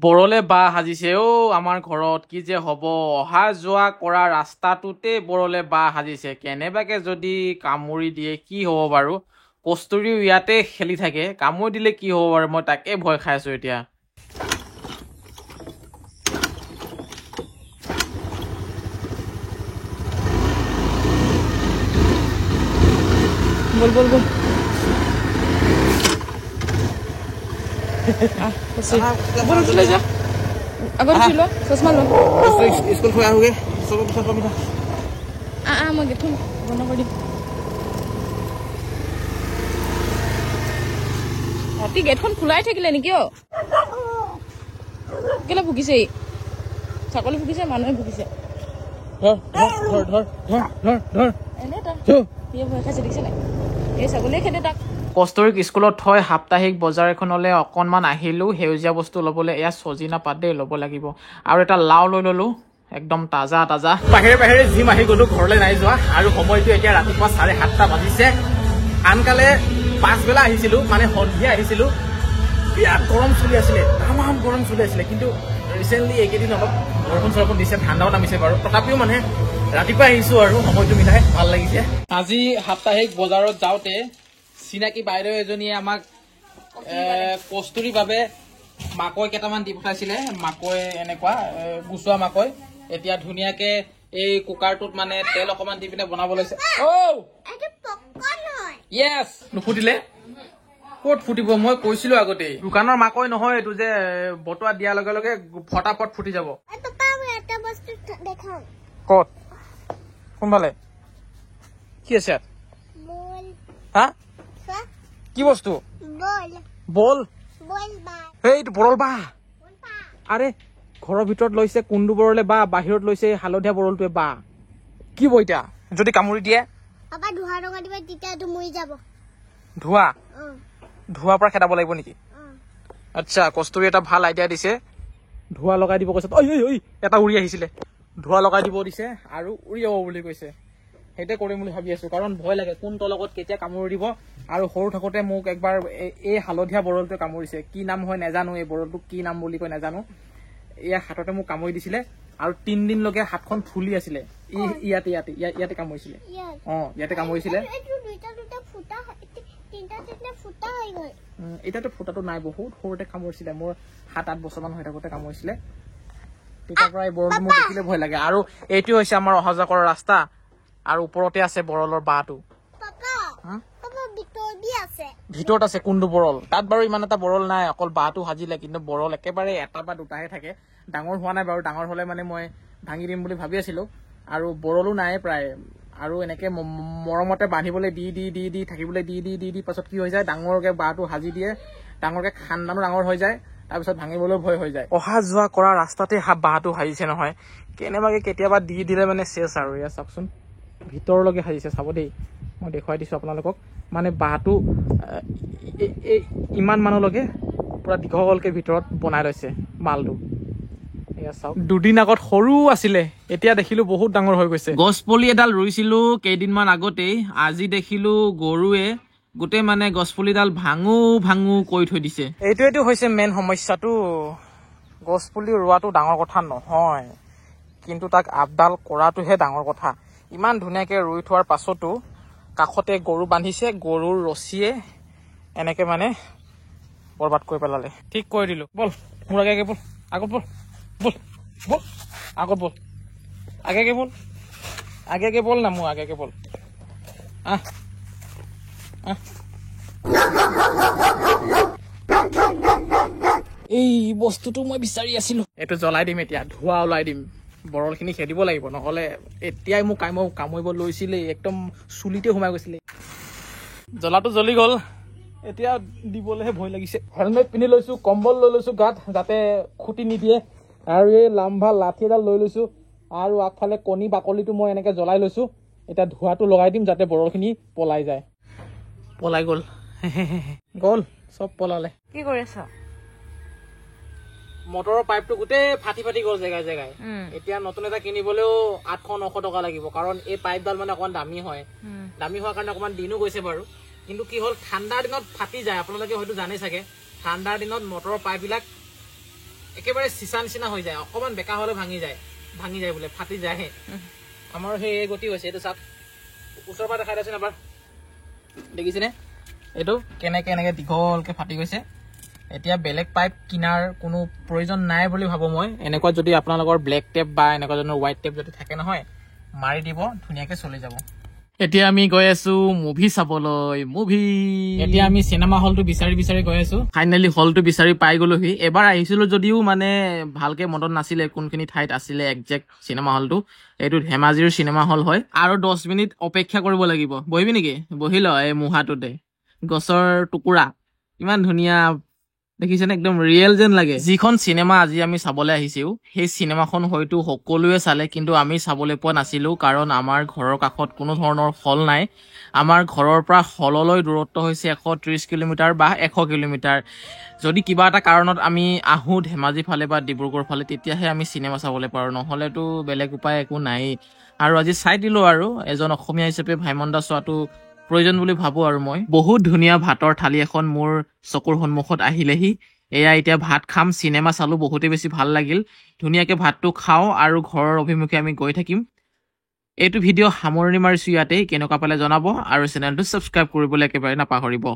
বৰলে বাহ সাজিছে আমাৰ ঘৰত কি যে হ'ব অহা যোৱা কৰা ৰাস্তাটোতে বৰলে বাহ সাজিছে কেনেবাকে যদি কামুৰি দিয়ে কি হ'ব বাৰু কষ্টুৰিও ইয়াতে খেলি থাকে কামুৰি দিলে কি হ'ব বাৰু মই তাকে ভয় খাই আছো এতিয়া বল বল বল বল চলে যা আগত ছিল চশমা লো স্কুল খুলা হোগে সব পিছত কমিটা মই গেট বন্ধ কৰি দিম ৰাতি গেটখন খোলাই থাকিলে নেকি কেলে ভুকিছে ছাগলী ভুকিছে মানুহে ভুকিছে ধৰ এনে তাক ভয় খাইছে দেখিছে নাই এই ছাগলীয়ে খেদে তাক কষ্টৰিক স্কুলত থৈ সাপ্তাহিক বজাৰ এখনলৈ অকণমান আহিলোঁ সেউজীয়া বস্তু ল'বলৈ এয়া চজিনা পাত দেই ল'ব লাগিব আৰু এটা লাও লৈ ল'লোঁ একদম তাজা তাজা বাহিৰে বাহিৰে জিম আহি গ'লো ঘৰলৈ নাই যোৱা আৰু সময়টো এতিয়া ৰাতিপুৱা 7:30 বাজিছে আনকালে পাছবেলা আহিছিলোঁ মানে সন্ধিয়া আহিছিলোঁ বিৰাট গৰম চলি আছিলে তামাম গৰম চলি আছিলে কিন্তু ৰিচেণ্টলি এইকেইদিন অলপ বৰষুণ দিছে ঠাণ্ডাও নামিছে বাৰু তথাপিও মানে ৰাতিপুৱা আহিছোঁ আৰু সময়টো মিলাই ভাল লাগিছে আজি সাপ্তাহিক বজাৰত যাওঁতে চিনাকি বাইদেউ এজনীয়ে আমাক কষ্টুৰিৰ বাবে মাকৈ কেইটামান দি পঠাইছিলে মাকৈ এনেকুৱা গুচোৱা মাকৈ এতিয়া ধুনীয়াকে এই কুকাৰটোত মানে তেল অকমান দি পিনে বনাব লৈছে য়েছ নুফুটিলে ক'ত ফুটিব মই কৈছিলো আগতে দোকানৰ মাকৈ নহয় এইটো যে বটোৱা দিয়াৰ লগে লগে ফটাফট ফুটি যাব ক'ত কোনফালে কি আছে হা কি বস্তু বল এইটো বৰল বাহ আৰে ঘৰৰ ভিতৰত লৈছে কুন্দু বৰলে বা বাহিৰত লৈছে হালধীয়া বৰলটোৱে বা কি বই এতিয়া যদি কামুৰি দিয়ে ধোঁৱা ধোঁৱাৰ পৰা খেদাব লাগিব নেকি আচ্ছা কষ্টুৰি এটা ভাল আইডিয়া দিছে ধোঁৱা লগাই দিব কৈছে এটা উৰি আহিছিলে ধোঁৱা লগাই দিব দিছে আৰু উৰি যাব বুলি কৈছে সেইটোৱে কৰিম বুলি ভাবি আছো কাৰণ ভয় লাগে কোনটোৰ লগত কেতিয়া কামুৰি দিব আৰু সৰু থাকোতে মোক একবাৰ এই হালধীয়া বৰলটোৱে কামুৰিছে কি নাম হয় নাজানো এই বৰলটোক কি নাম বুলি কয় নাজানো এয়া হাততে মোক কামুৰি দিছিলে আৰু 3 দিনলৈকে হাতখন ফুলি আছিলে ইয়াতে কামুৰিছিলে ইয়াতে কামুৰিছিলে এতিয়াতো ফুটাটো নাই বহুত সৰুতে কামুৰিছিলে মোৰ 7-8 বছৰমান হৈ থাকোতে কামুৰিছিলে তেতিয়াৰ পৰা এই বৰলটো মোক দেখিলে ভয় লাগে আৰু এইটো হৈছে আমাৰ অহা যোৱা কৰা ৰাস্তা আৰু ওপৰতে আছে বৰলৰ বাহটো ভিতৰত আছে কুন্দু বৰল তাত বাৰু ইমান এটা বৰল নাই অকল বাহটো সাজিলে কিন্তু বৰল একেবাৰে এটা বা দুটাহে থাকে ডাঙৰ হোৱা নাই বাৰু ডাঙৰ হলে মানে মই ভাঙি দিম বুলি ভাবি আছিলো আৰু বৰলো নাই প্ৰায় আৰু এনেকে মৰমতে বান্ধিবলৈ দি থাকিবলৈ দি পাছত কি হৈ যায় ডাঙৰকে বাহটো সাজি দিয়ে ডাঙৰকে খান্দানো ডাঙৰ হৈ যায় তাৰপিছত ভাঙিবলৈ ভয় হৈ যায় অহা যোৱা কৰা ৰাস্তাতে বাহটো সাজিছে নহয় কেনেবাকে কেতিয়াবা দি দিলে মানে চেচ আৰু এয়া চাওকচোন ভিতৰলৈকে সাজিছে চাব দেই মই দেখুৱাই দিছো আপোনালোকক মানে বাহটো ইমান মানুহলৈকে পুৰা দীঘলকে ভিতৰত বনাই লৈছে মালটো এয়া চাওক দুদিন আগত সৰু আছিলে এতিয়া দেখিলো বহুত ডাঙৰ হৈ গৈছে গছ পুলি এডাল ৰুইছিলো কেইদিনমান আগতেই আজি দেখিলো গৰুৱে গোটেই মানে গছ পুলিডাল ভাঙো কৰি থৈ দিছে এইটোৱেটো হৈছে মেইন সমস্যাটো গছ পুলি ৰোৱাটো ডাঙৰ কথা নহয় কিন্তু তাক আপডাল কৰাটোহে ডাঙৰ কথা ইমান ধুনীয়াকে ৰুই থোৱাৰ পাছতো কাষতে গৰু বান্ধিছে গৰুৰ ৰছীয়ে এনেকে মানে বৰবাদ কৰি পেলালে ঠিক কৰি দিলো বল মোৰ আগে বল আগত বল বল বল আগত বল আগে বল না মোৰ আগে বল এই বস্তুটো মই বিচাৰি আছিলো এইটো জ্বলাই দিম এতিয়া ধোঁৱা ওলাই দিম বৰল খিনি খেদিব লাগিব নহলে এতিয়াই মোক কামুৰিব লৈছিলে একদম চুলিতে সোমাই গৈছিলে জ্বলাটো জ্বলি গ'ল এতিয়া দিবলৈহে ভয় লাগিছে হেলমেট পিন্ধি লৈছো কম্বল লৈ লৈছো গাত যাতে খুটি নিদিয়ে আৰু এই লাম্বা লাঠি এডাল লৈ লৈছো আৰু আগফালে কণী বাকলিটো মই এনেকে জ্বলাই লৈছো এতিয়া ধোঁৱাটো লগাই দিম যাতে বৰলখিনি পলাই যায় পলাই গ'ল চব পলালে কি কৰি আছ মটৰৰ পাইপটো গোটেই ফাটি গ'ল জেগাই এতিয়া নতুন এটা কিনিবলৈও 800-900 টকা লাগিব কাৰণ এই পাইপডাল মানে অকমান দামী হয় দামী হোৱাৰ কাৰণে অকমান দিনো গৈছে বাৰু কিন্তু কি হ'ল ঠাণ্ডাৰ দিনত ফাটি যায় আপোনালোকে হয়তো জানে চাগে ঠাণ্ডাৰ দিনত মটৰৰ পাইপবিলাক একেবাৰে চিচা নিচিনা হৈ যায় অকমান বেকা হলে ভাঙি যায় বোলে ফাটি যায় আমাৰ সেই গতি হৈছে এইটো চাওক ওচৰৰ পৰা দেখাই দিছেনে এবাৰ দেখিছেনে এইটো কেনেকে এনেকে দীঘলকে ফাটি গৈছে এতিয়া বেলেগ পাইপ কিনাৰ কোনো প্ৰয়োজন নাই বুলি ভাবো মই এনেকুৱা যদি আপোনালোকৰ ব্লেক টেপ বা এনেকুৱা ধৰণৰ হোৱাইট টেপ যদি থাকে নহয় মাৰি দিব ধুনীয়াকে চলি যাব এতিয়া আমি গৈ আছো মুভি চাবলৈ এতিয়া আমি চিনেমা হলটো বিচাৰি গৈ আছো ফাইনেলি হলটো বিচাৰি পাই গলোহি এবাৰ আহিছিলো যদিও মানে ভালকে মনত নাছিলে কোনখিনি ঠাইত আছিলে একজেক্ট চিনেমা হলটো এইটো ধেমাজিৰ চিনেমা হল হয় আৰু 10 মিনিট অপেক্ষা কৰিব লাগিব বহিবি নেকি বহি ল এই মুহাটোতে গছৰ টুকুৰা ইমান ধুনীয়া দেখিছেনে একদম ৰিয়েল যেন লাগে যিখন চিনেমা আজি আমি চাবলৈ আহিছো সেই চিনেমাখন হয়তো সকলোৱে চালে কিন্তু আমি চাবলৈ পোৱা নাছিলো কাৰণ আমাৰ ঘৰৰ কাষত কোনো ধৰণৰ হল নাই আমাৰ ঘৰৰ পৰা হললৈ দূৰত্ব হৈছে 130 কিলোমিটাৰ বা 100 কিলোমিটাৰ যদি কিবা এটা কাৰণত আমি আহো ধেমাজি ফালে বা ডিব্ৰুগড় ফালে তেতিয়াহে আমি চিনেমা চাবলৈ পাৰো নহলেতো বেলেগ উপায় একো নাই আৰু আজি চাই দিলো আৰু এজন অসমীয়া হিচাপে ভাইমন দা চোৱাটো প্ৰয়োজন বুলি ভাবো আৰু মই বহুত ধুনীয়া ভাতৰ থালি এখন মোৰ চকুৰ সন্মুখত আহিলেহি এয়া এতিয়া ভাত খাম চিনেমা চালো বহুতে বেছি ভাল লাগিল ধুনীয়াকে ভাতটো খাওঁ আৰু ঘৰৰ অভিমুখে আমি গৈ থাকিম এইটো ভিডিঅ' সামৰণি মাৰিছো ইয়াতে কেনেকুৱা পালে জনাব আৰু চেনেলটো সাবস্ক্ৰাইব কৰিবলৈ একেবাৰে নাপাহৰিব